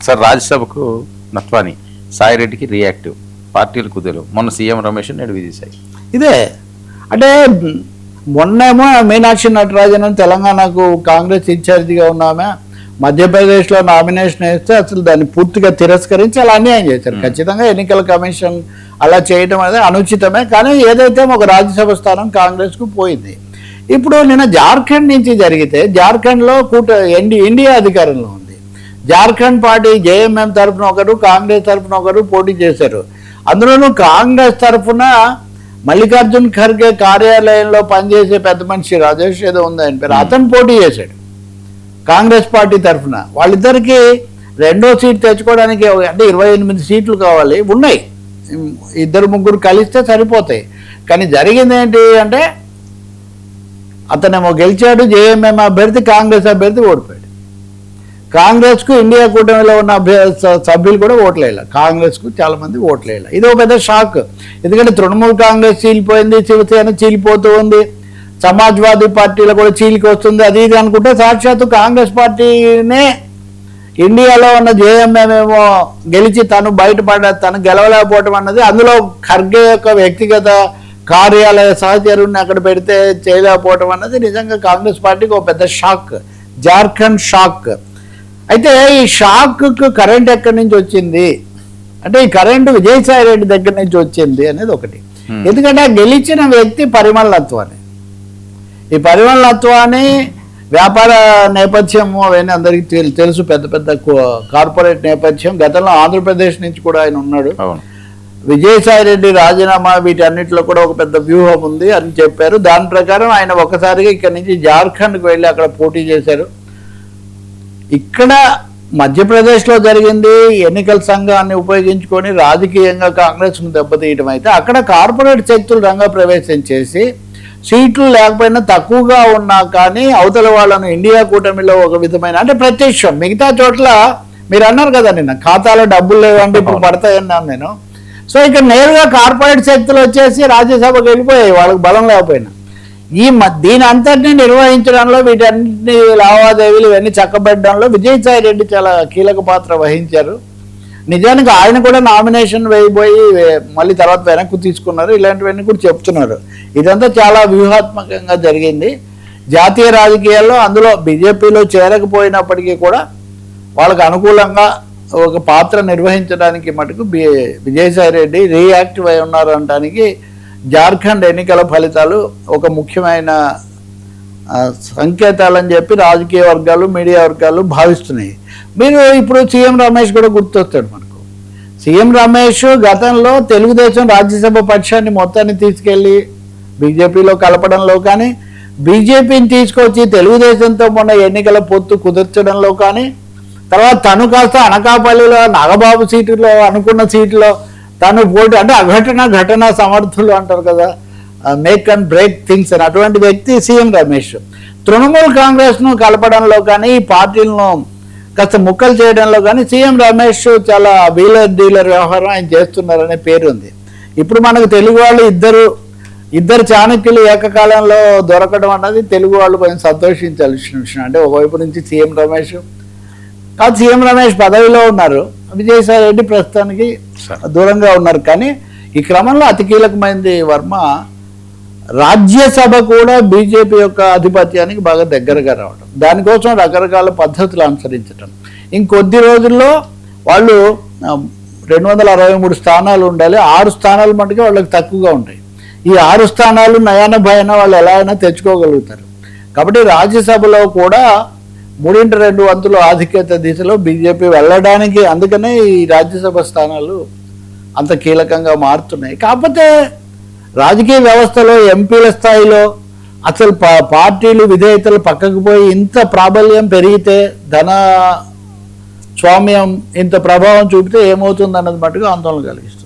Sir రాజ్యసభకు Natwani, సాయిరెడ్డికి reactive, పార్టీలు కుదేలు. మొన్న సీఎం రమేష్ నేడు విజయసాయి. ఇదే అంటే మొన్నేమో మీనాక్షి నటరాజన్ తెలంగాణకు కాంగ్రెస్ ఇన్ఛార్జిగా ఉన్నామే మధ్యప్రదేశ్లో నామినేషన్ వేస్తే అసలు దాన్ని పూర్తిగా తిరస్కరించి అలా అన్యాయం చేశారు. ఖచ్చితంగా ఎన్నికల కమిషన్ అలా చేయడం అనేది అనుచితమే. కానీ ఏదైతే ఒక రాజ్యసభ స్థానం కాంగ్రెస్కు పోయింది. ఇప్పుడు నిన్న జార్ఖండ్ నుంచి జరిగితే జార్ఖండ్లో ఇండియా అధికారంలో ఉంది. జార్ఖండ్ పార్టీ జేఎంఎం తరఫున ఒకరు, కాంగ్రెస్ తరఫున ఒకరు పోటీ చేశారు. అందులోనూ కాంగ్రెస్ తరఫున మల్లికార్జున్ ఖర్గే కార్యాలయంలో పనిచేసే పెద్ద మనిషి రాజేష్ ఏదో ఉంది ఆయన పేరు, అతను పోటీ చేశాడు కాంగ్రెస్ పార్టీ తరఫున. వాళ్ళిద్దరికి రెండో సీట్ తెచ్చుకోవడానికి అంటే 28 సీట్లు కావాలి, ఉన్నాయి, 2-3 కలిస్తే సరిపోతాయి. కానీ జరిగింది ఏంటి అంటే అతనేమో గెలిచాడు, జేఎంఎం అభ్యర్థి, కాంగ్రెస్ అభ్యర్థి ఓడిపోయాడు. కాంగ్రెస్కు ఇండియా కూటమిలో ఉన్న సభ్యులు కూడా ఓట్లేయాలి, కాంగ్రెస్కు చాలామంది ఓట్లేయాలి. ఇది ఒక పెద్ద షాక్. ఎందుకంటే తృణమూల్ కాంగ్రెస్ చీలిపోయింది, శివసేన చీలిపోతూ ఉంది, సమాజ్వాదీ పార్టీలో కూడా చీలికి వస్తుంది, అది ఇది అనుకుంటే సాక్షాత్తు కాంగ్రెస్ పార్టీనే ఇండియాలో ఉన్న జేఎంఎం ఏమో గెలిచి తను తను గెలవలేకపోవటం అన్నది, అందులో ఖర్గే యొక్క వ్యక్తిగత కార్యాలయ సహచరుని అక్కడ పెడితే చేయలేకపోవటం అన్నది నిజంగా కాంగ్రెస్ పార్టీకి ఒక పెద్ద షాక్, జార్ఖండ్ షాక్. అయితే ఈ షాక్కు కరెంట్ ఎక్కడి నుంచి వచ్చింది అంటే ఈ కరెంటు విజయసాయి రెడ్డి దగ్గర నుంచి వచ్చింది అనేది ఒకటి. ఎందుకంటే గెలిచిన వ్యక్తి పరిమళ నత్వాని. ఈ పరిమళ నత్వాని వ్యాపార నేపథ్యం అవన్నీ అందరికీ తెలుసు, పెద్ద పెద్ద కార్పొరేట్ నేపథ్యం. గతంలో ఆంధ్రప్రదేశ్ నుంచి కూడా ఆయన ఉన్నాడు. విజయసాయి రెడ్డి రాజీనామా వీటన్నిటిలో కూడా ఒక పెద్ద వ్యూహం ఉంది అని చెప్పారు. దాని ప్రకారం ఆయన ఒకసారిగా ఇక్కడి నుంచి జార్ఖండ్కి వెళ్ళి అక్కడ పోటీ చేశారు. ఇక్కడ మధ్యప్రదేశ్లో జరిగింది ఎన్నికల సంఘాన్ని ఉపయోగించుకొని రాజకీయంగా కాంగ్రెస్ను దెబ్బతీయటం. అయితే అక్కడ కార్పొరేట్ శక్తులు రంగ ప్రవేశం చేసి సీట్లు లేకపోయినా తక్కువగా ఉన్నా కానీ అవతల వాళ్ళను ఇండియా కూటమిలో ఒక విధమైన అంటే ప్రత్యక్షం. మిగతా చోట్ల మీరు అన్నారు కదా నిన్న ఖాతాలో డబ్బులు లేవండి ఇప్పుడు పడతాయన్నాను నేను. సో ఇక్కడ నేరుగా కార్పొరేట్ శక్తులు వచ్చేసి రాజ్యసభకు వెళ్ళిపోయాయి వాళ్ళకి బలం లేకపోయినా. దీని అంతటినీ నిర్వహించడంలో వీటన్నిటిని లావాదేవీలు ఇవన్నీ చక్కబెట్టడంలో విజయసాయి రెడ్డి చాలా కీలక పాత్ర వహించారు. నిజానికి ఆయన కూడా నామినేషన్ వేయబోయి మళ్ళీ తర్వాత వెనక్కు తీసుకున్నారు, ఇలాంటివన్నీ కూడా చెప్తున్నారు. ఇదంతా చాలా వ్యూహాత్మకంగా జరిగింది జాతీయ రాజకీయాల్లో. అందులో బీజేపీలో చేరకపోయినప్పటికీ కూడా వాళ్ళకు అనుకూలంగా ఒక పాత్ర నిర్వహించడానికి మటుకు విజయసాయి రెడ్డి రీయాక్టివ్ అయి ఉన్నారు అనడానికి జార్ఖండ్ ఎన్నికల ఫలితాలు ఒక ముఖ్యమైన సంకేతాలని చెప్పి రాజకీయ వర్గాలు, మీడియా వర్గాలు భావిస్తున్నాయి. మీరు ఇప్పుడు సీఎం రమేష్ కూడా గుర్తొస్తాడు మనకు. సీఎం రమేష్ గతంలో తెలుగుదేశం రాజ్యసభ పక్షాన్ని మొత్తాన్ని తీసుకెళ్ళి బీజేపీలో కలపడంలో కానీ, బీజేపీని తీసుకొచ్చి తెలుగుదేశంతో మొన్న ఎన్నికల పొత్తు కుదర్చడంలో కానీ, తర్వాత తను కాస్త అనకాపల్లిలో నాగబాబు సీటులో అనుకున్న సీటులో తను పోటీ అంటే ఘటన సమర్థులు అంటారు కదా, మేక్ అండ్ బ్రేక్ థింగ్స్ అని అటువంటి వ్యక్తి సీఎం రమేష్. తృణమూల్ కాంగ్రెస్ను కలపడంలో కానీ ఈ పార్టీలను కాస్త ముక్కలు చేయడంలో కానీ సీఎం రమేష్ చాలా వీలర్ డీలర్ వ్యవహారం ఆయన చేస్తున్నారనే పేరు ఉంది. ఇప్పుడు మనకు తెలుగు వాళ్ళు ఇద్దరు చాణక్యులు ఏకకాలంలో దొరకడం అన్నది తెలుగు వాళ్ళు కొంచెం సంతోషించాల్సిన విషయం. అంటే ఒకవైపు నుంచి సీఎం రమేష్ కాదు, సీఎం రమేష్ పదవిలో ఉన్నారు, విజయసాయి రెడ్డి ప్రస్తుతానికి దూరంగా ఉన్నారు. కానీ ఈ క్రమంలో అతి కీలకమైనది వర్మ, రాజ్యసభ కూడా బీజేపీ యొక్క ఆధిపత్యానికి బాగా దగ్గరగా రావడం, దానికోసం రకరకాల పద్ధతులు అనుసరించడం. ఇంకొద్ది రోజుల్లో వాళ్ళు 263 స్థానాలు ఉండాలి, 6 స్థానాలు మటుకే వాళ్ళకి తక్కువగా ఉంటాయి. ఈ 6 స్థానాలు నయాన భయాన వాళ్ళు ఎలా అయినా తెచ్చుకోగలుగుతారు. కాబట్టి రాజ్యసభలో కూడా 3/2 ఆధిక్యత దిశలో బీజేపీ వెళ్ళడానికి అందుకనే ఈ రాజ్యసభ స్థానాలు అంత కీలకంగా మారుతున్నాయి. కాకపోతే రాజకీయ వ్యవస్థలో ఎంపీల స్థాయిలో అసలు పార్టీలు విధేయతలు పక్కకు పోయి ఇంత ప్రాబల్యం పెరిగితే, ధన స్వామ్యం ఇంత ప్రభావం చూపితే ఏమవుతుంది అన్నది మటుకు ఆందోళన కలిగిస్తుంది.